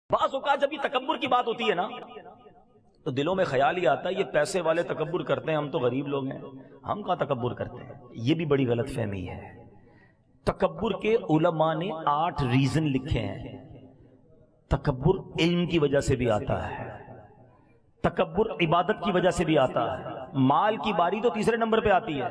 بعض اوقات جب یہ تکبر کی بات ہوتی ہے نا تو دلوں میں خیال ہی آتا ہے یہ پیسے والے تکبر کرتے ہیں، ہم تو غریب لوگ ہیں، ہم کہاں تکبر کرتے ہیں۔ یہ بھی بڑی غلط فہمی ہے۔ تکبر کے علماء نے 8 ریزن لکھے ہیں۔ تکبر علم کی وجہ سے بھی آتا ہے، تکبر عبادت کی وجہ سے بھی آتا ہے، مال کی باری تو تیسرے نمبر پہ آتی ہے،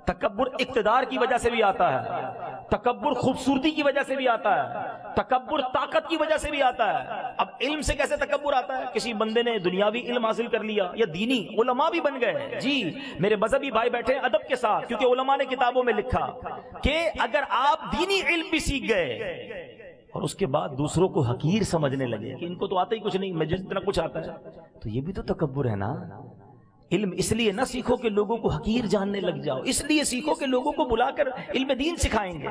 تکبر اقتدار کی وجہ سے بھی آتا ہے، تکبر خوبصورتی کی وجہ سے بھی آتا ہے، تکبر طاقت کی وجہ سے بھی آتا ہے۔ اب علم سے کیسے تکبر آتا ہے؟ کسی بندے نے دنیاوی علم حاصل کر لیا یا دینی، علماء بھی بن گئے۔ جی میرے مذہبی بھائی بیٹھے ہیں ادب کے ساتھ، کیونکہ علماء نے کتابوں میں لکھا کہ اگر آپ دینی علم بھی سیکھ گئے اور اس کے بعد دوسروں کو حقیر سمجھنے لگے کہ ان کو تو آتا ہی کچھ نہیں، مجھے اتنا کچھ آتا ہے، تو یہ بھی تو تکبر ہے نا۔ علم اس لیے نہ سیکھو کہ لوگوں کو حقیر جاننے لگ جاؤ، اس لیے سیکھو کہ لوگوں کو بلا کر علم دین سکھائیں گے۔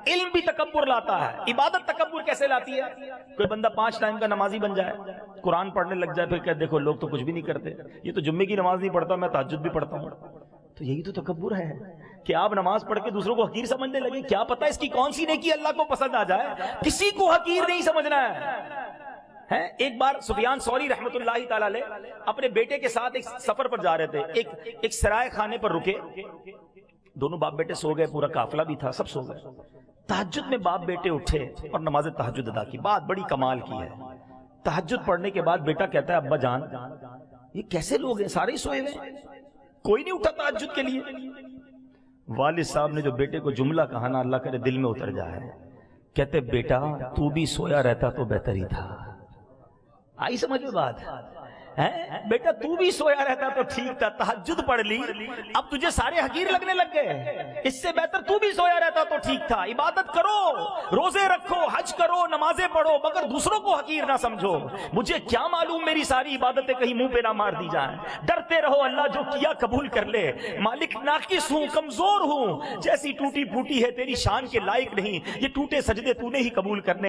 علم بھی تکبر لاتا ہے۔ عبادت تکبر کیسے لاتی ہے؟ کوئی بندہ 5 ٹائم کا نمازی بن جائے، قرآن پڑھنے لگ جائے، پھر کہ دیکھو لوگ تو کچھ بھی نہیں کرتے، یہ تو جمعے کی نماز نہیں پڑھتا، میں تہجد بھی پڑھتا ہوں۔ تو یہی تو تکبر ہے کہ آپ نماز پڑھ کے دوسروں کو حقیر سمجھنے لگے۔ کیا پتہ اس کی کون سی نیکی اللہ کو پسند آ جائے، کسی کو حقیر نہیں سمجھنا ہے۔ ایک بار سفیان ثوری رحمت اللہ تعالی علیہ اپنے بیٹے کے ساتھ ایک سفر پر جا رہے تھے، ایک سرائے خانے پر رکے، دونوں باپ بیٹے سو گئے، پورا قافلہ بھی تھا، سب سو گئے۔ تہجد میں باپ بیٹے اٹھے اور نماز تہجد ادا کی۔ بات بڑی کمال کی ہے، تہجد پڑھنے کے بعد بیٹا کہتا ہے ابا جان یہ کیسے لوگ ہیں، سارے سوئے ہوئے، کوئی نہیں اٹھا تہجد کے لیے۔ والد صاحب نے جو بیٹے کو جملہ کہا نا، اللہ کرے دل میں اتر جائے، کہتے بیٹا تو بھی سویا رہتا تو بہتر ہی تھا۔ آئی سمجھ میں بات؟ بیٹا تو بھی سویا رہتا تو ٹھیک تھا، تہجد پڑھ لی، اب تجھے سارے حقیر لگنے لگ گئے، اس سے بہتر تو بھی سویا رہتا تو ٹھیک تھا۔ عبادت کرو، روزے رکھو، حج کرو، نمازیں پڑھو، مگر دوسروں کو حقیر نہ سمجھو۔ مجھے کیا معلوم میری ساری عبادتیں کہیں منہ پہ نہ مار دی جائیں۔ ڈرتے رہو اللہ جو کیا قبول کر لے۔ مالک ناقص ہوں، کمزور ہوں، جیسی ٹوٹی پھوٹی ہے تیری شان کے لائق نہیں، یہ ٹوٹے سجدے تو نے ہی قبول کرنے